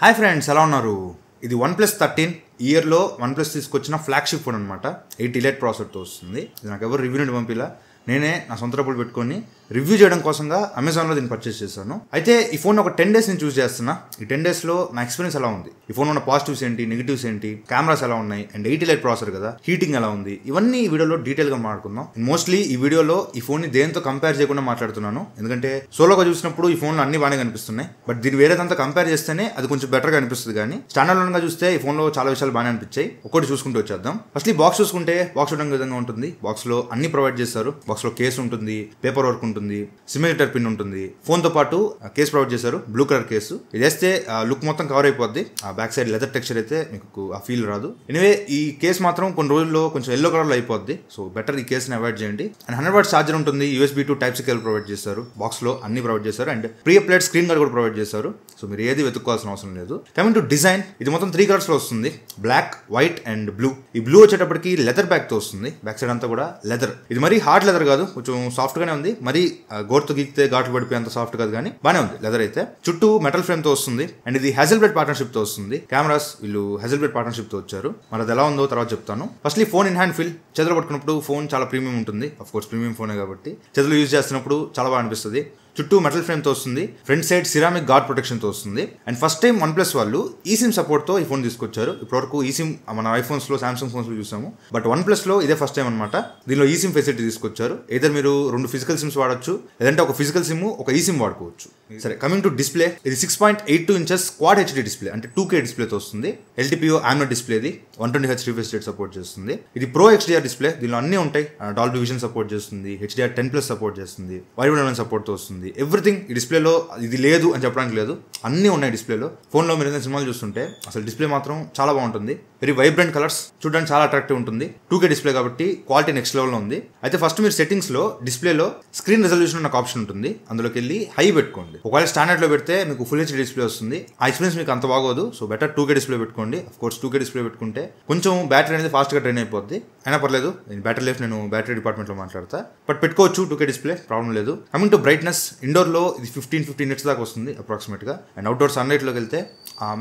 Hi friends, ఎలా ఉన్నారు? ఇది OnePlus 13 ఇయర్లో OnePlus తీసుకొచ్చిన ఫ్లాగ్షిప్ ఫోన్ అనమాట. 8 ఇలైట్ ప్రాసెసర్తో వస్తుంది. ఇది నాకు ఎవరు రివ్యూ నుండి పంపిలా, నేనే నా సొంత డబ్బులు పెట్టుకొని రివ్యూ చేయడం కోసంగా అమెజాన్లో దీన్ని పర్చేస్ చేశాను. అయితే ఈ ఫోన్ ఒక 10 days నుంచి యూజ్ చేస్తున్నా. ఈ 10 daysలో నా ఎక్స్పీరియన్స్ ఎలా ఉంది, ఈ ఫోన్ ఉన్న పాజిటివ్స్ ఏంటి, నెగిటివ్స్ ఏంటి, కెమెరాస్ ఎలా ఉన్నాయి, అండ్ 8 ఇలైట్ ప్రాసెసర్ కదా, హీటింగ్ ఎలా ఉంది, ఇవన్నీ ఈ వీడియోలో డీటెయిల్గా మాట్లాడుకుందాం. మోస్ట్లీ ఈ వీడియోలో ఈ ఫోన్ని దేంతో కంపేర్ చేయకుండా మాట్లాడుతున్నాను, ఎందుకంటే సోలోగా చూసినప్పుడు ఈ ఫోన్లో అన్ని బాగానే కనిపిస్తున్నాయి. బట్ దీన్ని వేరేదంతా కంపేర్ చేస్తేనే అది కొంచెం బెటర్గా అనిపిస్తుంది. కానీ స్టాండర్డ్ లోన్గా చూస్తే ఈ ఫోన్లో చాలా విషయాలు బాగానే అనిపించాయి. ఒకటి చూసుకుంటూ వచ్చేద్దాం. ఫస్ట్ ఈ బాక్స్ చూసుకుంటే బాక్స్ చూడడం విధంగా ఉంటుంది. బాక్స్లో అన్ని ప్రొవైడ్ చేస్తారు. బాక్స్లో కేసు ఉంటుంది, పేపర్ వర్క్ ఉంటుంది, సిమ్యులేటర్ పిన్ ఉంటుంది. ఫోన్ తో పాటు కేసు ప్రొవైడ్ చేశారు, బ్లూ కలర్ కేసు. ఇది వేస్తే లుక్ మొత్తం కవర్ అయిపోద్ది. ఆ బ్యాక్ సైడ్ లెదర్ టెక్స్చర్ అయితే మీకు ఆ ఫీల్ రాదు. ఎనివే ఈ కేసు మాత్రం కొన్ని రోజుల్లో కొంచెం ఎల్లో కలర్ లో అయిపోద్ది. సో బెటర్ ఈ కేసుని అవాయిడ్ చేయండి. అండ్ 100 వాట్స్ ఛార్జర్ ఉంటుంది. USB to Type-C cable provide చేశారు. బాక్స్ లో అన్ని ప్రొవైడ్ చేశారు. And pre applied screen guard కూడా ప్రొవైడ్ చేశారు. సో మీరు ఏది వెతుక్కోవాల్సిన అవసరం లేదు. కమింగ్ టు డిజైన్, ఇది మొత్తం 3 కలర్స్ లో వస్తుంది, బ్లాక్, వైట్ అండ్ బ్లూ. ఈ బ్లూ వచ్చేటప్పటికి లెదర్ బ్యాక్ తో వస్తుంది. బ్యాక్ సైడ్ అంతా కూడా లెదర్. ఇది మరీ హార్డ్ లెదర్ కాదు, కొంచెం సాఫ్ట్ గానే ఉంది. మరి గోర్తో గీకితే ఘాట్లు పడిపోయి అంత సాఫ్ట్ కాదు, కానీ బానే ఉంది లెదర్ అయితే. చుట్టూ మెటల్ ఫ్రేమ్ తో వస్తుంది. అండ్ ఇది హెజల్బ్లడ్ పార్ట్నర్షిప్ తో వస్తుంది. కెమెరాస్ వీళ్ళు హెజల్బ్లడ్ పార్ట్నర్షిప్ తో వచ్చారు. మరి అది ఎలా ఉందో తర్వాత చెప్తాను. Firstly phone in hand feel, చేతులు పట్టుకున్నప్పుడు ఫోన్ చాలా ప్రీమియం ఉంటుంది. అఫ్ కోర్స్ ప్రీమియం ఫోనే కాబట్టి చేతులు యూజ్ చేస్తున్నప్పుడు చాలా బాగా అనిపిస్తుంది. చుట్టూ మెటల్ ఫ్రేమ్ తో వస్తుంది. Front side ceramic guard protection తో వస్తుంది. అండ్ ఫస్ట్ టైం OnePlus వాళ్ళు ఈసిమ్ సపోర్ట్ తో ఈ ఫోన్ తీసుకొచ్చారు. ఇప్పటివరకు ఈసిమ్ మన ఐఫోన్స్ లో, సామ్సంగ్ ఫోన్స్ లో చూసాము, బట్ OnePlus లో ఇదే ఫస్ట్ టైం అనమాట. దీనిలో ఈసిమ్ ఫెసిలిటీ తీసుకొచ్చారు. ఏదర్ మీరు 2 ఫిజికల్ సిమ్స్ వాడచ్చు, లేదంటే ఒక ఫిజికల్ సిమ్ ఒక ఈసిమ్ వాడుకోవచ్చు. సరే, కమింగ్ టు డిస్ప్లే, ఇది 6.82 inches క్వాడ్ HD డిస్ప్లే, అంటే 2K డిస్ప్లే తో వస్తుంది. LTPO AMOLED డిస్ప్లే, ఇది 120Hz రిఫ్రెష్ రేట్ సపోర్ట్ చేస్తుంది. ఇది ప్రో HDR డిస్ప్లే, దీనిలో అన్ని ఉంటాయి. డాల్బీ విజన్ సపోర్ట్ చేస్తుంది, HDR10+ సపోర్ట్ చేస్తుంది, వైడ్ యాంగిల్ సపోర్ట్ తో వస్తుంది. ఎవ్రీథింగ్ ఈ డిస్ప్లేలో ఇది లేదు అని చెప్పడానికి లేదు, అన్నీ ఉన్నాయి డిస్ప్లేలో. ఫోన్లో మీరు ఏదైనా సినిమాలు చూస్తుంటే అసలు డిస్ప్లే మాత్రం చాలా బాగుంటుంది. వెరీ వైబ్రెంట్ కలర్స్, చూడడానికి చాలా అట్రాక్టివ్ ఉంటుంది. 2K డిస్ప్లే కాబట్టి క్వాలిటీ నెక్స్ట్ లెవెల్లో ఉంది. అయితే ఫస్ట్ మీరు సెట్టింగ్స్ లో డిస్ప్లేలో స్క్రీన్ రెజల్యూషన్ అన్న ఆప్షన్ ఉంటుంది. అందులోకి వెళ్ళి హై పెట్టుకోండి. ఒకవేళ స్టాండర్డ్ లో పెడితే మీకు ఫుల్ HD డిస్ప్లే వస్తుంది. ఆ ఎక్స్పీరియన్స్ మీకు అంత బాగోదు. సో బెటర్ 2K డిస్ప్లే పెట్టుకోండి. అఫ్ కోర్స్ 2K డిస్ప్లే పెట్టుకుంటే కొంచెం బ్యాటరీ అనేది ఫాస్ట్ గా డ్రైన్ అయిపోద్ది. అయినా పర్లేదు, బ్యాటరీ లైఫ్ నేను బ్యాటరీ డిపార్ట్మెంట్ లో మాట్లాడతా. బట్ పెట్టుకోవచ్చు 2K డిస్ప్లే, ప్రాబ్లం లేదు. కమింగ్ టు బ్రైట్నెస్, ఇండోర్ లో ఇది 15 nits దాకా వస్తుంది అప్రాక్సిమేట్ గా. అండ్ అవుట్డోర్ సన్లైట్ లోకి వెళ్తే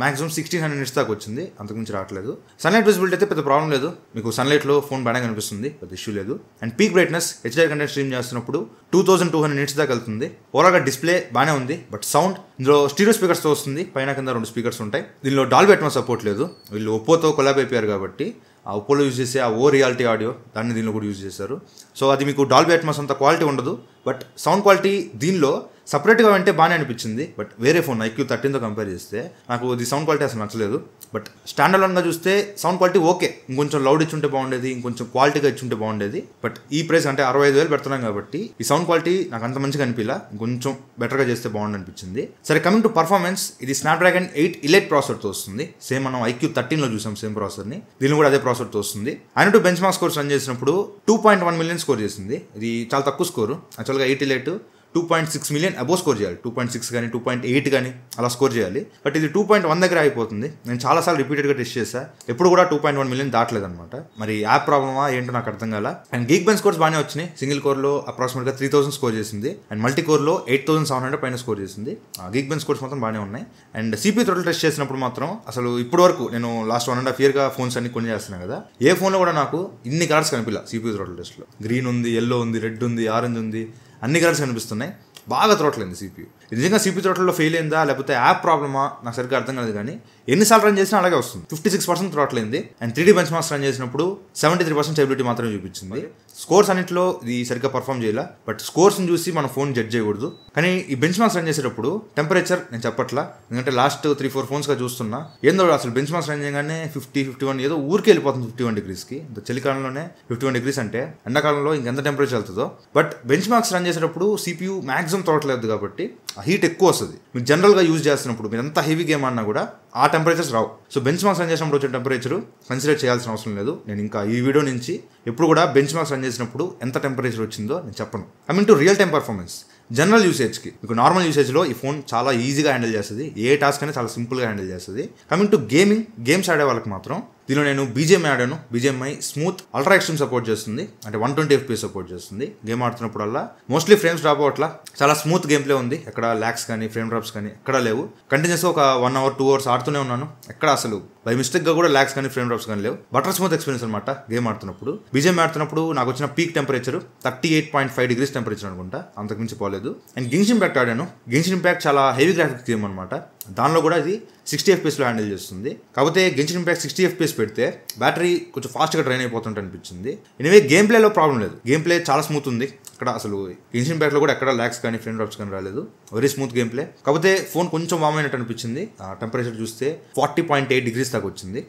మాక్సిమం 1600 nits దాకా వచ్చింది, అంతకుమించి రావట్లేదు. సన్లైట్ విజిబిలిటీ అయితే పెద్ద ప్రాబ్లం లేదు, మీకు సన్లైట్ లో ఫోన్ బాగా కనిపిస్తుంది, పెద్ద ఇష్యూ లేదు. And peak brightness HDR content stream చేస్తున్నప్పుడు 2200 nits దాకా వెళ్తుంది. ఓవరాల్ గా డిస్ప్లే బాగానే ఉంది. బట్ సౌండ్, ఇందులో స్టీరియో స్పీకర్స్ తో వస్తుంది, పైన కింద 2 స్పీకర్స్ ఉంటాయి. దీనిలో డాల్బీ అట్మాస్ సపోర్ట్ లేదు. వీళ్ళు ఒప్పోతో కొలాబ్ అయిపోయారు కాబట్టి ఆ ఒప్పోలో యూజ్ చేసే ఆ ఓ రియాలిటీ ఆడియో దాన్ని దీనిలో కూడా యూజ్ చేశారు. సో అది మీకు డాల్బీ అట్మాస్ అంత క్వాలిటీ ఉండదు. బట్ సౌండ్ క్వాలిటీ దీనిలో సపరేట్గా అంటే బాగానే అనిపించింది. బట్ వేరే ఫోన్ IQ 13తో కంపేర్ చేస్తే నాకు ఇది సౌండ్ క్వాలిటీ అసలు నచ్చలేదు. బట్ స్టాండర్డ్ లోన్గా చూస్తే సౌండ్ క్వాలిటీ ఓకే, ఇంకొంచెం లౌడ్ ఇచ్చుంటే బాగుండేది, ఇంకొంచెం క్వాలిటీగా ఇచ్చుంటే బాగుండేది. బట్ ఈ ప్రైస్ అంటే 65,000 పెడుతున్నాం కాబట్టి ఈ సౌండ్ క్వాలిటీ నాకు అంత మంచిగా అనిపించలా, ఇంకొంచెం బెటర్గా చేస్తే బాగుండు అనిపించింది. సరే, కమింగ్ టు పర్ఫార్మెన్స్, ఇది స్నాప్డ్రాగన్ 8 ఇలైట్ ప్రాసెసర్తో వస్తుంది. సేమ్ మనం IQ 13లో చూసాం సేమ్ ప్రాసెసర్ని, దీనిలో కూడా అదే ప్రాసెసర్తో వస్తుంది. ఆయన బెంచ్ మార్క్ స్కోర్స్ రన్ చేసినప్పుడు 2.1 million స్కోర్ చేసింది. ఇది చాలా తక్కువ స్కోరు. యాక్చువల్గా 8 ఇలైట్ 2.6 million అబోవ్ స్కోర్ చేయాలి. 2.6 కానీ 2.8 కానీ అలా స్కోర్ చేయాలి. బట్ ఇది 2.1 దగ్గర అయిపోతుంది. నేను చాలాసార్లు రిపీటెడ్గా టెస్ట్ చేశా, ఎప్పుడు కూడా 2.1 million దాటలేదు అనమాట. మరి యాప్ ప్రాబ్లమా ఏంటో నాకు అర్థం కాల. అండ్ గీక్ బెంచ్ స్కోర్స్ బాగానే వచ్చినాయి. సింగిల్ కోర్లో అప్రాక్సిమేట్గా 3000 స్కోర్ చేసింది. అండ్ మల్టీ కోర్లో 8700 పైన స్కోర్ చేసింది. గీక్ బెంచ్ స్కోర్స్ మొత్తం బాగానే ఉన్నాయి. అండ్ CPU థ్రోటిల్ టెస్ట్ చేసినప్పుడు మాత్రం అసలు ఇప్పటి వరకు నేను లాస్ట్ 1.5 yearగా ఫోన్స్ అన్ని కొని చేస్తున్నాను కదా, ఏ ఫోన్లో కూడా నాకు ఇన్ని కలర్స్ కనిపించలేదు. CPU థ్రోటిల్ టెస్ట్లో గ్రీన్ ఉంది, ఎల్లో ఉంది, రెడ్ ఉంది, ఆరెంజ్ ఉంది, అన్ని కలర్స్ కనిపిస్తున్నాయి. బాగా త్రోట్లేదు CPU. నిజంగా CPU థ్రోటిల్లో ఫెయిల్ అయిందా లేకపోతే యాప్ ప్రాబ్లమా నాకు సరిగ్గా అర్థం కాలేదు. కానీ ఎన్నిసార్లు రన్ చేసినా అలాగే వస్తుంది. 56% థ్రోట్లైంది. And 3D benchmarks run చేసినప్పుడు 73% స్టెబిలిటీ మాత్రమే చూపించింది. స్కోర్స్ అన్నింటిలో ఇది సరిగ్గా పర్ఫామ్ చేయాల. బట్ స్కోర్స్ని చూసి మనం ఫోన్ జడ్జ్ చేయకూడదు. కానీ ఈ బెంచ్ మార్క్స్ రన్ చేసేటప్పుడు టెంపరేచర్ నేను చెప్పట్లా, ఎందుకంటే లాస్ట్ 3-4 ఫోన్స్గా చూస్తున్నా ఏందో అసలు బెంచ్ మార్క్స్ రన్ చేయగానే 50-51 ఏదో ఊరికి వెళ్ళిపోతుంది. 51 degreesకి, చలికాలంలోనే 51 degrees అంటే ఎండాకాలంలో ఇంకెంత టెంపరేచర్ వెళ్తుందో. బట్ బెంచ్ మార్క్స్ రన్ చేసేటప్పుడు CPU మ్యాక్సిమం త్రోట్లేదు కాబట్టి ఆ హీట్ ఎక్కువ వస్తుంది. మీరు జనరల్గా యూజ్ చేస్తున్నప్పుడు మీరు ఎంత హెవీ గేమ్ అన్నా కూడా ఆ టెంపరేచర్స్ రావు. సో బెంచ్ మార్క్స్ రన్ చేసినప్పుడు వచ్చే టెంపరేచర్ కన్సిడర్ చేయాల్సిన అవసరం లేదు. నేను ఇంకా ఈ వీడియో నుంచి ఎప్పుడు కూడా బెంచ్ మార్క్స్ రన్ చేసినప్పుడు ఎంత టెంపరేచర్ వచ్చిందో నేను చెప్పను. Coming to real time performance, general యూసేజ్కి మీకు నార్మల్ యూసేజ్లో ఈ ఫోన్ చాలా ఈజీగా హ్యాండిల్ చేస్తుంది. ఏ టాస్క్ అయినా చాలా సింపుల్గా హ్యాండిల్ చేస్తుంది. కమింగ్ టు గేమింగ్, గేమ్స్ ఆడే వాళ్ళకి మాత్రం దీనిలో నేను బీజిఎంఐ ఆడాను. BGMI smooth ultra extreme support చేస్తుంది, అంటే 120 FPS సపోర్ట్ చేస్తుంది. గేమ్ ఆడుతున్నప్పుడల్లా మోస్ట్లీ ఫ్రేమ్స్ డ్రాప్ అవ్వట్లా, చాలా స్మూత్ గేమ్ ప్లే ఉంది. ఎక్కడ ల్యాక్స్ కానీ ఫ్రేమ్ డ్రాప్స్ కానీ ఎక్కడ లేవు. కంటిన్యూస్గా ఒక 1 hour 2 hours ఆడుతూనే ఉన్నాను. ఎక్కడ అసలు బై మిస్టేక్ గా కూడా ల్యాక్స్ కానీ ఫ్రేమ్ డ్రాప్స్ కానీ లేవు. బటర్ స్మూత్ ఎక్స్పీరియన్స్ అనమాట గేమ్ ఆడుతున్నప్పుడు. బీజిఎంఐ ఆడుతున్నప్పుడు నాకు వచ్చిన పీక్ టెంపరేచర్ 38.5 degrees టెంపరేచర్ అనుకుంటా, అంతకుమించి పోలేదు. అండ్ గెన్షిన్ ఇంపాక్ట్ ఆడాను. గెన్షిన్ ఇంపాక్ట్ చాలా హెవీ గ్రాఫిక్స్ గేమ్ అనమాట. దానిలో కూడా ఇది 60 FPS లో హ్యాండిల్ చేస్తుంది. కాకపోతే గెన్షిన్ ఇంపాక్ట్ 60 FPS పెడితే బ్యాటరీ కొంచెం ఫాస్ట్గా డ్రైన్ అయిపోతుంటే అనిపించింది. ఎనివే గేమ్ ప్లేలో ప్రాబ్లం లేదు, గేమ్ ప్లే చాలా స్మూత్ ఉంది. ఇక్కడ అసలు గెన్షిన్ ఇంపాక్ట్ లో కూడా ఎక్కడ ల్యాక్స్ కానీ ఫ్రేమ్ డ్రాప్స్ కానీ రాలేదు. Very smooth game play. కాకపోతే ఫోన్ కొంచెం వామ్ అయినట్టు అనిపించింది. టెంపరేచర్ చూస్తే 40.8 degrees దాకా వచ్చింది,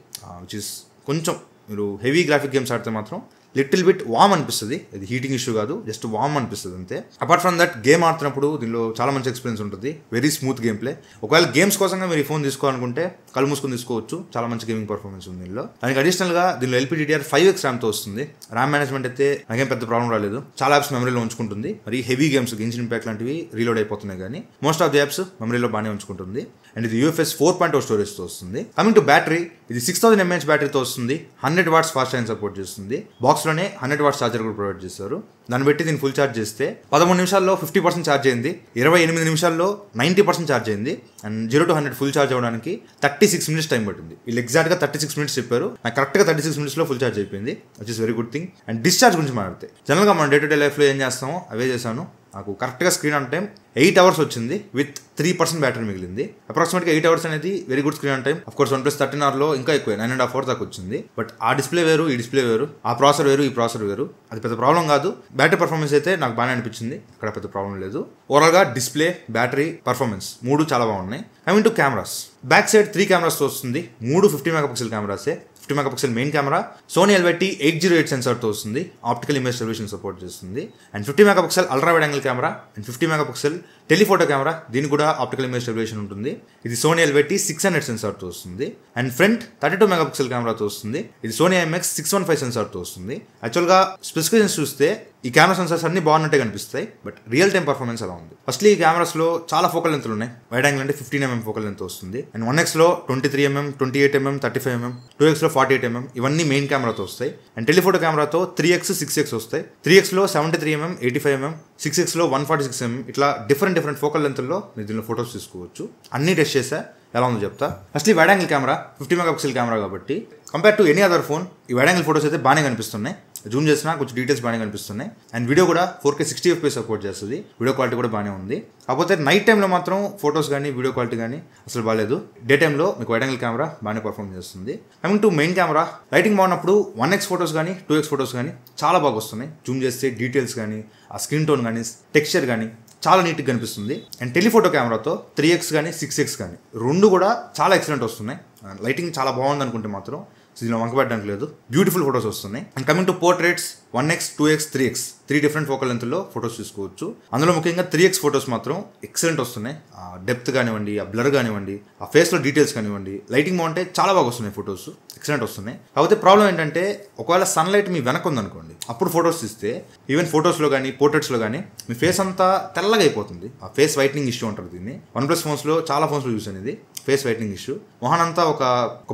విచ్ ఇస్ కొంచెం మీరు హెవీ గ్రాఫిక్ గేమ్స్ ఆడితే మాత్రం లిటిల్ బిట్ వామ్ అనిపిస్తుంది. ఇది హీటింగ్ ఇష్యూ కాదు, జస్ట్ వామ్ అనిపిస్తుంది అంతే. అపార్ట్ ఫ్రమ్ దట్ గేమ్ ఆడుతున్నప్పుడు దీనిలో చాలా మంచి ఎక్స్పీరియన్స్ ఉంటుంది. Very smooth game play. ఒకవేళ గేమ్స్ కోసంగా మీరు ఈ ఫోన్ తీసుకోవాలనుకుంటే కళ్ళు మూసుకొని తీసుకోవచ్చు, చాలా మంచి గేమింగ్ పర్ఫార్మెన్స్ ఉంది దీనిలో. దానికి అడిషనల్గా దీనిలో LPDDR5X ర్యామ్తో వస్తుంది. ర్యామ్ మేనేజ్మెంట్ అయితే నాకేం పెద్ద ప్రాబ్లం రాలేదు. చాలా యాప్స్ మెమరీలో ఉంచుకుంటుంది. మరి హెవీ గేమ్స్ గెన్షిన్ ఇంపాక్ట్ లాంటివి రీలోడ్ అయిపోతున్నాయి, కానీ మోస్ట్ ఆఫ్ ది యాప్స్ మెమరీలో బాగానే ఉంచుకుంటుంది. అండ్ ఇది UFS 4.0 స్టోరేజ్తో వస్తుంది. కమింగ్ టు బ్యాటరీ, ఇది 6000 mAh బ్యాటరీతో వస్తుంది. 100 watts ఫాస్ట్ ఛార్జింగ్ సపోర్ట్ చేస్తుంది. బాక్స్లోనే 100 watts ఛార్జర్ కూడా ప్రొవైడ్ చేస్తారు. దాన్ని బట్టి దీన్ని ఫుల్ ఛార్జ్ చేస్తే 13 నిమిషాల్లో 50% ఛార్జ్ అయింది, 28 నిమిషాల్లో 90% ఛార్జ్ అయింది. అండ్ 0 to 100 ఫుల్ ఛార్జ్ అవ్వడానికి 36 minutes టైం పట్టింది. వీళ్ళు ఎగ్జాక్ట్గా 36 minutes చెప్పారు, నాకు కరెక్ట్గా 36 minutesలో ఫుల్ ఛార్జ్ అయిపోయింది, which is very good thing. And discharge గురించి మాట్లాడితే జనరల్గా మనం డే టు డే లైఫ్లో ఏం చేస్తామో అవే చేశాను. నాకు కరెక్ట్గా స్క్రీన్ ఆన్ టైం 8 hours వచ్చింది, విత్ 3% బ్యాటరీ మిగిలింది. అప్రాక్సిమేట్గా 8 hours అనేది very good screen on time. Of course OnePlus 13Rలో ఇంకా ఎక్కువ 9.5 hours దాకా వచ్చింది. బట్ ఆ డిస్ప్లే వేరు, ఈ డిస్ప్లే వేరు, ఆ ప్రాసెసర్ వేరు, ఈ ప్రాసెసర్ వేరు. అది పెద్ద ప్రాబ్లం కాదు. బ్యాటరీ పర్ఫార్మెన్స్ అయితే నాకు బాగానే అనిపించింది, అక్కడ పెద్ద ప్రాబ్లం లేదు. ఓవరాల్గా డిస్ప్లే, బ్యాటరీ, పర్ఫార్మెన్స్ 3 చాలా బాగున్నాయి. I mean to cameras, back side 3 cameras వస్తుంది. 3 50 MP కెమెరాసే. 50 MP main camera, Sony LYT-808 సెన్సార్తో వస్తుంది. ఆప్టికల్ ఇమేజ్ రెజల్యూషన్ సపోర్ట్ చేస్తుంది. And 50 MP ultra wide angle camera and 50 MP telephoto camera, దీనికి కూడా optical image resolution ఉంటుంది. ఇది Sony LYT-600 సెన్సార్తో వస్తుంది. And front 32 MP కెమెరాతో వస్తుంది. ఇది Sony IMX615 సెన్సార్తో వస్తుంది. యాక్చువల్గా స్పెసిఫికేషన్స్ చూస్తే ఈ కెమెరా సెన్సార్స్ అన్ని బాగున్నట్టే కనిపిస్తాయి, బట్ రియల్ టైం పర్ఫార్మెన్స్ అలా ఉంది. ఫస్ట్లీ ఈ కెమెరాస్లో చాలా ఫోకల్ లెంత్లు ఉన్నాయి. వైడ్ యాంగిల్ అంటే 15 mm ఫోకల్ లెంత్ వస్తుంది. అండ్ 1Xలో 23 mm, 28 mm, 35 mm, 2Xలో 48 mm, ఇవన్నీ మెయిన్ కెమెరాతో వస్తాయి. అండ్ టెలిఫోటో కెమెరాతో 3X, 6X వస్తాయి. 3Xలో 73 mm, 85 mm, 6Xలో 146 mm, ఇట్లా డిఫరెంట్ ఫోకల్ లెంత్లో మీరు దీనిలో ఫొటోస్ తీసుకోవచ్చు. అన్ని టెస్ట్ చేసా, ఎలా ఉందో చెప్తా. Firstly wide angle camera 50 MP camera కాబట్టి compare to any other phone ఈ వైడ్ యాంగిల్ ఫోటోస్ అయితే బాగానే కనిపిస్తున్నాయి. జూమ్ చేసినా కొంచెం డీటెయిల్స్ బాగానే కనిపిస్తున్నాయి. అండ్ వీడియో కూడా 4K 60 FPS సపోర్ట్ చేస్తుంది. వీడియో క్వాలిటీ కూడా బాగానే ఉంది. కాకపోతే నైట్ టైంలో మాత్రం ఫొటోస్ కానీ వీడియో క్వాలిటీ కానీ అసలు బాగాలేదు. డే టైంలో మీకు వైడ్ యాంగిల్ కెమెరా బాగానే పర్ఫామ్ చేస్తుంది. Coming to main camera, lighting బాగున్నప్పుడు 1X ఫొటోస్ కానీ 2X ఫొటోస్ కానీ చాలా బాగా వస్తున్నాయి. జూమ్ చేస్తే డీటెయిల్స్ కానీ, ఆ స్క్రీన్ టోన్ కానీ, టెక్స్చర్ కానీ చాలా నీట్గా కనిపిస్తుంది. అండ్ టెలిఫోటో కెమెరాతో 3X కానీ 6X కానీ రెండు కూడా చాలా ఎక్సలెంట్ వస్తున్నాయి. లైటింగ్ చాలా బాగుంది అనుకుంటే మాత్రం దీనిలో వంకబెట్టడానికి లేదు, బ్యూటిఫుల్ ఫొటోస్ వస్తున్నాయి. And coming to portraits 1X, 2X, 3X 3 different focal లెంత్లో ఫొటోస్ తీసుకోవచ్చు. అందులో ముఖ్యంగా 3X ఫొటోస్ మాత్రం ఎక్సలెంట్ వస్తున్నాయి. ఆ డెప్త్ కానివ్వండి, ఆ బ్లర్ కానివ్వండి, ఆ ఫేస్లో డీటెయిల్స్ కానివ్వండి, లైటింగ్ బాగుంటే చాలా బాగా వస్తున్నాయి ఫొటోస్, ఎక్సలెంట్ వస్తున్నాయి. కాకపోతే ప్రాబ్లం ఏంటంటే ఒకవేళ సన్లైట్ మీ వెనక ఉందనుకోండి, అప్పుడు ఫొటోస్ తీస్తే ఈవెన్ ఫొటోస్లో కానీ పోర్ట్రేట్స్లో కానీ మీ ఫేస్ అంతా తెల్లగా అయిపోతుంది. ఆ ఫేస్ వైట్నింగ్ ఇష్యూ ఉంటుంది. దీన్ని OnePlus ఫోన్స్లో చాలా ఫోన్స్లో చూసాను ఇది ఫేస్ వైట్నింగ్ ఇష్యూ. మొహన్ అంతా ఒక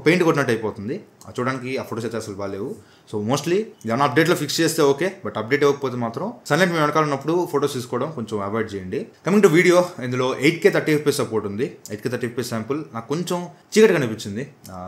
పెయింట్ కొట్టినట్టు అయిపోతుంది. చూడడానికి ఆ ఫొటోస్ అయితే అసలు బాగాలేవు. సో మోస్ట్లీ ఏమైనా అప్డేట్లో ఫిక్స్ చేస్తే ఓకే, బట్ అప్డేట్ ఇవ్వకపోతే మాత్రం సన్లైట్ మీ వెనకాల ఉన్నప్పుడు ఫొటోస్ తీసుకోవడం కొంచెం అవాయిడ్ చేయండి. కమింగ్ టు వీడియో, ఇందులో 8K 30 FPS సపోర్ట్ ఉంది. 8K 30 FPS శాంపుల్ నాకు కొంచెం చీకటి కనిపించింది.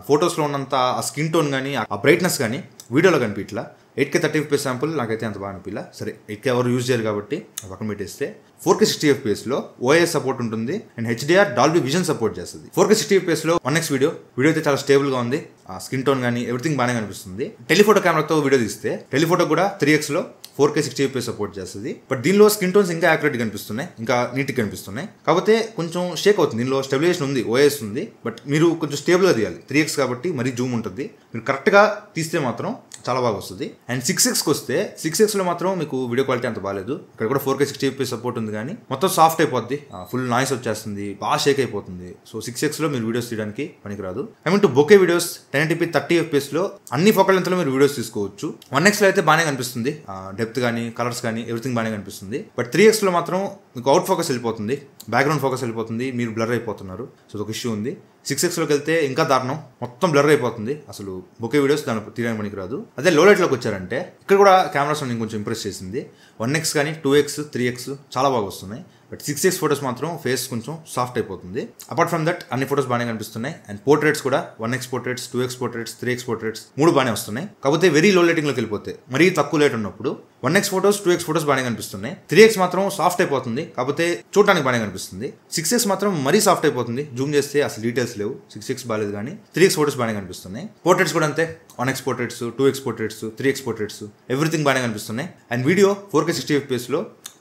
ఫొటోస్లో ఉన్నంత ఆ స్కిన్ టోన్ కానీ, ఆ బ్రైట్నెస్ కానీ వీడియోలో కనిపించట్లా. 8K 30 FPS శాంపుల్ నాకైతే అంత బాగా అనిపించలే. సరే 8K ఎవరు యూజ్ చేయరు కాబట్టి పక్కన పెట్టేస్తే 4K 60 FPSలో OIS సపోర్ట్ ఉంటుంది. And HDR Dolby vision support చేస్తుంది. 4K 60 FPSలో 1X వీడియో అయితే చాలా స్టేబుల్గా ఉంది. ఆ స్కిన్ టోన్ కానీ ఎవ్రీథింగ్ బాగానే కనిపిస్తుంది. టెలిఫోటో కెమెరాతో వీడియో తీస్తే టెలిఫోటో కూడా 3Xలో 4K 60 FPS సపోర్ట్ చేస్తుంది. బట్ దీనిలో స్కిన్ టోన్స్ ఇంకా యాక్యురేట్గా కనిపిస్తున్నాయి, ఇంకా నీట్గా కనిపిస్తున్నాయి. కాకపోతే కొంచెం షేక్ అవుతుంది. దీనిలో స్టెబిలైజేషన్ ఉంది, OIS ఉంది, బట్ మీరు కొంచెం స్టేబుల్గా తీయాలి. 3X కాబట్టి మరీ జూమ్ ఉంటుంది. మీరు కరెక్ట్గా తీస్తే మాత్రం చాలా బాగా వస్తుంది. అండ్ 6Xకి వస్తే 6Xలో మాత్రం మీకు వీడియో క్వాలిటీ అంత బాగాలేదు. ఇక్కడ కూడా 4K 60 FPS సపోర్ట్ ఉంది, కానీ మొత్తం సాఫ్ట్ అయిపోద్ది, ఫుల్ నాయిస్ వచ్చేస్తుంది, బాగా షేక్ అయిపోతుంది. సో 6Xలో మీరు వీడియోస్ తీయడానికి పనికిరాదు. I mean to bouquet videos 1080p 30 FPSలో అన్ని ఫోకల్ లెంత్లో మీరు వీడియోస్ తీసుకోవచ్చు. 1Xలో అయితే బాగానే కనిపిస్తుంది, డెప్త్ కానీ కలర్స్ కానీ ఎవ్రీథింగ్ బాగానే కనిపిస్తుంది. బట్ 3Xలో మాత్రం మీకు అవుట్ ఫోకస్ వెళ్ళిపోతుంది, బ్యాక్గ్రౌండ్ ఫోకస్ వెళ్ళిపోతుంది, మీరు బ్లర్ అయిపోతున్నారు. సో ఒక ఇష్యూ ఉంది. 6xలోకి వెళ్తే ఇంకా దారుణం, మొత్తం బ్లర్ అయిపోతుంది. అసలు బొకే వీడియోస్ దాని తీయడానికి పనికిరాదు. అదే లో లైట్లోకి వచ్చారంటే ఇక్కడ కూడా కెమెరాస్ నేను కొంచెం ఇంప్రెస్ చేసింది. 1x కానీ 2x 3x చాలా బాగా వస్తున్నాయి. బట్ 6x ఫోటోస్ మాత్రం ఫేస్ కొంచెం సాఫ్ట్ అయిపోతుంది. అపార్ట్ ఫ్రమ్ దట్ అన్ని ఫోటోస్ బాగానే కనిపిస్తున్నాయి. అండ్ పోర్ట్రేట్స్ కూడా 1x portraits, 2x portraits, 3x portraits 3 బాగానే వస్తున్నాయి. కాకపోతే వెరీ లో లైటింగ్లోకి వెళ్ళిపోతే, మరీ తక్కువ లైట్ ఉన్నప్పుడు 1x ఫోటోస్ 2x ఫోటోస్ బాగానే కనిపిస్తున్నాయి. 3x మాత్రం సాఫ్ట్ అయిపోతుంది, కాకపోతే చూడడానికి బాగానే కనిపిస్తుంది. 6x మాత్రం మరీ సాఫ్ట్ అయిపోతుంది, జూమ్ చేస్తే అసలు డీటెయిల్స్ లేవు. 6x బాగాలేదు కానీ 3x ఫోటోస్ బాగానే కనిపిస్తున్నాయి. పోర్ట్రేట్స్ కూడా అంతే, 1x portraits, 2x portraits, 3x portraits everything బాగానే కనిపిస్తున్నాయి. అండ్ వీడియో 4K 60 FPS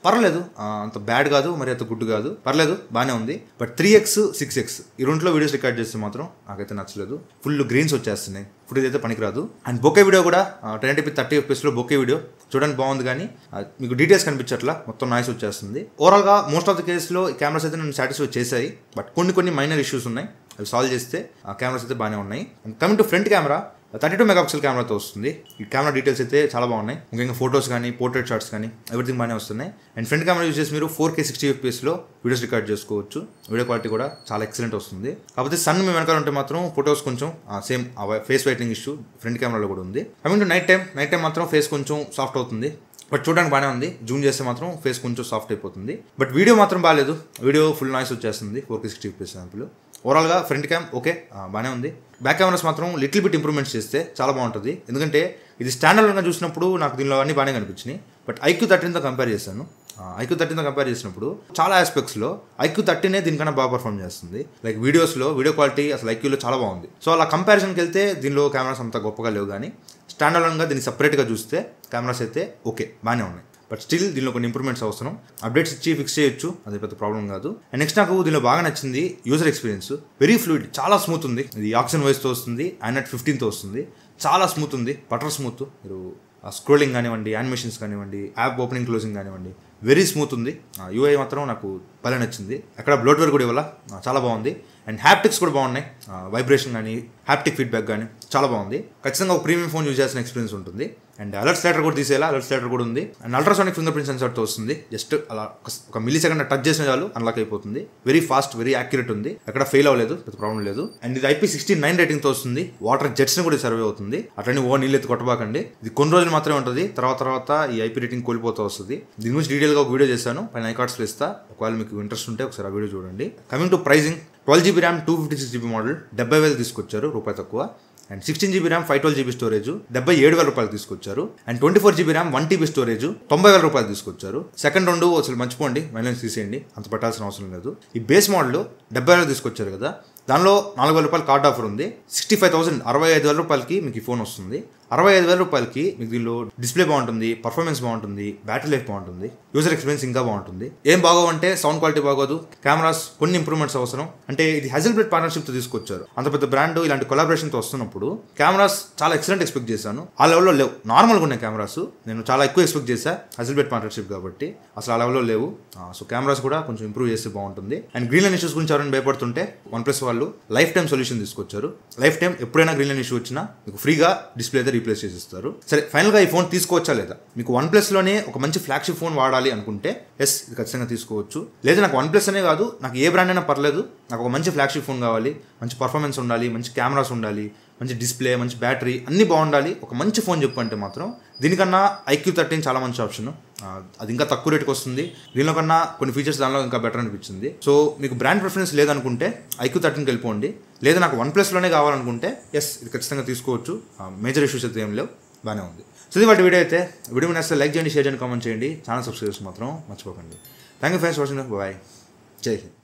పర్లేదు, అంత బ్యాడ్ కాదు, మరి అంత గుడ్ కాదు, పర్లేదు బాగానే ఉంది. బట్ 3x 6x ఈ రెండులో వీడియోస్ రికార్డ్ చేస్తే మాత్రం నాకైతే నచ్చలేదు. ఫుల్ గ్రీన్స్ వచ్చేస్తున్నాయి, ఫుటేజ్ అయితే పనికిరాదు. అండ్ బొకే వీడియో కూడా 1080p 30 FPS బొకే వీడియో చూడడానికి బాగుంది కానీ మీకు డీటెయిల్స్ కనిపించట్లా, మొత్తం నాయిస్ వచ్చేస్తుంది. ఓవరాల్గా మోస్ట్ ఆఫ్ ద కేసులో ఈ కెమెరాస్ అయితే నన్ను సాటిస్ఫై చేశాయి. బట్ కొన్ని మైనర్ ఇష్యూస్ ఉన్నాయి, అవి సాల్వ్ చేస్తే ఆ కెమెరాస్ అయితే బాగానే ఉన్నాయి. And coming to front camera 32 MP కెమెరాతో వస్తుంది. ఈ కెమెరా డీటెయిల్స్ అయితే చాలా బాగున్నాయి. ముఖ్యంగా ఫోటోస్ కానీ పోర్ట్రేట్ షాట్స్ కానీ ఎవ్రీథింగ్ బాగానే వస్తున్నాయి. అండ్ ఫ్రంట్ కెమెరా యూజ్ చేసి మీరు 4K 60 FPS వీడియోస్ రికార్డ్ చేసుకోవచ్చు. వీడియో క్వాలిటీ కూడా చాలా ఎక్సలెంట్ వస్తుంది. కాకపోతే సన్ మీ వెనకాల ఉంటే మాత్రం ఫోటోస్ కొంచెం same face whitening issue front కెమెరాలో కూడా ఉంది. కమింగ్ టు నైట్ టైం మాత్రం ఫేస్ కొంచెం సాఫ్ట్ అవుతుంది. బట్ చూడడానికి బాగానే ఉంది, జూమ్ చేస్తే మాత్రం ఫేస్ కొంచెం సాఫ్ట్ అయిపోతుంది. బట్ వీడియో మాత్రం బాగాలేదు, వీడియో ఫుల్ నాయిస్ వచ్చేస్తుంది 4K 60 FPS శాంపుల్. ఓవరాల్గా ఫ్రంట్ క్యామ్ ఓకే బాగానే ఉంది. బ్యాక్ కెమెరాస్ మాత్రం లిటిల్ బిట్ ఇంప్రూవ్మెంట్స్ చేస్తే చాలా బాగుంటుంది. ఎందుకంటే ఇది స్టాండర్డ్గా చూసినప్పుడు నాకు దీనిలో అన్నీ బాగానే కనిపించినాయి. బట్ IQ13తో కంపేర్ చేశాను. IQ13తో కంపేర్ చేసినప్పుడు చాలా ఆస్పెక్ట్స్లో IQ13 దీనికన్నా బాగా పర్ఫామ్ చేస్తుంది. లైక్ వీడియోస్లో వీడియో క్వాలిటీ అసలు IQలో చాలా బాగుంది. సో అలా కంపారిజన్కి వెళ్తే దీనిలో కెమెరాస్ అంత గొప్పగా లేవు, కానీ స్టాండర్డ్గా దీన్ని సపరేట్గా చూస్తే కెమెరాస్ అయితే ఓకే బాగానే ఉన్నాయి. బట్ స్టిల్ దీనిలో కొన్ని ఇంప్రూవ్మెంట్స్ అవసరం. అప్డేట్స్ ఇచ్చి ఫిక్స్ చేయొచ్చు, అది పెద్ద ప్రాబ్లం కాదు. అండ్ నెక్స్ట్ నాకు దీనిలో బాగా నచ్చింది యూజర్ ఎక్స్పీరియన్స్. వెరీ ఫ్లూయిడ్, చాలా స్మూత్ ఉంది. ఇది ఆక్సిజన్ వాయిస్తో వస్తుంది, Android 15తో వస్తుంది. చాలా స్మూత్ ఉంది, బటర్ స్మూత్. మీరు స్క్రోలింగ్ కానివ్వండి, యానిమేషన్స్ కానివ్వండి, యాప్ ఓపెనింగ్ క్లోజింగ్ కానివ్వండి, వెరీ స్మూత్ ఉంది. UI మాత్రం నాకు భలే నచ్చింది. అక్కడ బ్లోట్వేర్ కూడా ఇవ్వాల, చాలా బాగుంది. అండ్ హ్యాప్టిక్స్ కూడా బాగున్నాయి, వైబ్రేషన్ కానీ హ్యాప్టిక్ ఫీడ్బ్యాక్ కానీ చాలా బాగుంది. ఖచ్చితంగా ఒక ప్రీమియం ఫోన్ యూజ్ చేసిన ఎక్స్పీరియన్స్ ఉంటుంది. అండ్ అలర్ట్ స్లైడర్ కూడా తీసేలా, అలర్ట్ స్లైడర్ కూడా ఉంది. అండ్ అల్ట్రాసానిక్ ఫింగర్ ప్రింట్ సెన్సార్తో వస్తుంది. జస్ట్ అలా ఒక మిల్లీ సెకండ్ టచ్ చేసిన చాలు అన్లాక్ అయిపోతుంది. వెరీ ఫాస్ట్, వెరీ యాక్యురేట్ ఉంది, ఎక్కడ ఫెయిల్ అవ్వలేదు, పెద్ద ప్రాబ్లం లేదు. అండ్ ఇది IP69 రేటింగ్తో వస్తుంది. వాటర్ జెట్స్ని కూడా సర్వే అవుతుంది. అట్లనే నీళ్ళు ఎత్తి కొట్టబాకండి. ఇది కొన్ని రోజులు మాత్రమే ఉంటుంది, తర్వాత ఈ IP రేటింగ్ కోల్పోతూ వస్తుంది. దీని గురించి డీటెయిల్గా ఒక వీడియో చేశాను, పైన ఐకార్డ్స్లో ఇస్తా. ఒకవేళ మీకు ఇంట్రెస్ట్ ఉంటే ఒకసారి ఆ వీడియో చూడండి. Coming to pricing, 12GB RAM 256GB model 70,000 తీసుకొచ్చారు, రూపాయి తక్కువ. And 16GB RAM 512GB storage 77,000 రూపాయలు తీసుకొచ్చారు. And 24GB RAM 1TB storage 90,000 రూపాయలు తీసుకొచ్చారు. సెకండ్ రెండు అసలు మర్చిపోండి, మైనస్ తీసేయండి, అంత పెట్టాల్సిన అవసరం లేదు. ఈ బేస్ మోడల్ 70,000 తీసుకొచ్చారు కదా, దానిలో 4,000 రూపాయలు కార్డ్ ఆఫర్ ఉంది. 65,000 65,000 రూపాయలకి మీకు ఈ ఫోన్ వస్తుంది. 65,000 రూపాయలకి మీకు దీనిలో డిస్ప్లే బాగుంటుంది, పర్ఫార్మెన్స్ బాగుంటుంది, బ్యాటరీ లైఫ్ బాగుంటుంది, యూజర్ ఎక్స్పీరియన్స్ ఇంకా బాగుంటుంది. ఏం బాగోవంటే సౌండ్ క్వాలిటీ బాగోదు, కెమెరాస్ కొన్ని ఇంప్రూవ్మెంట్స్ అవసరం. అంటే ఇది హెజల్బ్లడ్ పార్ట్నర్షిప్తో తీసుకొచ్చారు. అంత పెద్ద బ్రాండ్ ఇలాంటి కొలాబరేషన్తో వస్తున్నప్పుడు కెమెరాస్ చాలా ఎక్సలెంట్ ఎక్స్పెక్ట్ చేశాను. ఆ లెవెల్లో లేవు, నార్మల్గా ఉన్నాయి కెమెరాస్. నేను చాలా ఎక్కువ ఎక్స్పెక్ట్ చేశాను హెజల్బ్లడ్ పార్ట్నర్షిప్ కాబట్టి, అసలు ఆ లెవెల్లో లేవు. సో కెమెరాస్ కూడా కొంచెం ఇంప్రూవ్ చేస్తే బాగుంటుంది. అండ్ గ్రీన్ లైన్ ఇష్యూస్ గురించి ఎవరైనా భయపడుతుంటే OnePlus వాళ్ళు లైఫ్ టైం సొల్యూషన్ తీసుకొచ్చారు. లైఫ్ టైం ఎప్పుడైనా గ్రీన్ లైన్ ఇష్యూ వచ్చినా మీకు ఫ్రీగా డిస్ప్లే అయితే రీప్లేస్ చేసిస్తారు. సరే, ఫైనల్గా ఈ ఫోన్ తీసుకోవచ్చా లేదా? మీకు OnePlusలోనే ఒక మంచి ఫ్లాగ్షిప్ ఫోన్ వాడాలి అనుకుంటే ఎస్, ఇది ఖచ్చితంగా తీసుకోవచ్చు. లేదా నాకు OnePlus అనే కాదు, నాకు ఏ బ్రాండ్ అయినా పర్లేదు, నాకు ఒక మంచి ఫ్లాగ్షిప్ ఫోన్ కావాలి, మంచి పర్ఫార్మెన్స్ ఉండాలి, మంచి కెమెరాస్ ఉండాలి, మంచి డిస్ప్లే, మంచి బ్యాటరీ అన్నీ బాగుండాలి, ఒక మంచి ఫోన్ చెప్పు అంటే మాత్రం దీనికన్నా IQ13 చాలా మంచి ఆప్షన్. అది ఇంకా తక్కువ రేటుకి వస్తుంది. దీనిలో కన్నా కొన్ని ఫీచర్స్ దానిలో ఇంకా బెటర్ అనిపించింది. సో మీకు బ్రాండ్ ప్రిఫరెన్స్ లేదనుకుంటే IQ13కి వెళ్ళిపోండి. లేదా నాకు OnePlusలోనే కావాలనుకుంటే ఎస్, ఇది ఖచ్చితంగా తీసుకోవచ్చు. మేజర్ ఇష్యూస్ అయితే ఏం లేవు, బాగానే ఉంది. సో ఇది వాటి వీడియో అయితే. వీడియో నచ్చితే లైక్ చేయండి, షేర్ చేయండి, కామెంట్ చేయండి, ఛానల్ సబ్స్క్రైబ్ చేసుకోవడం మాత్రం మర్చిపోకండి. Thank you friends watching. Bye, Jai Hind.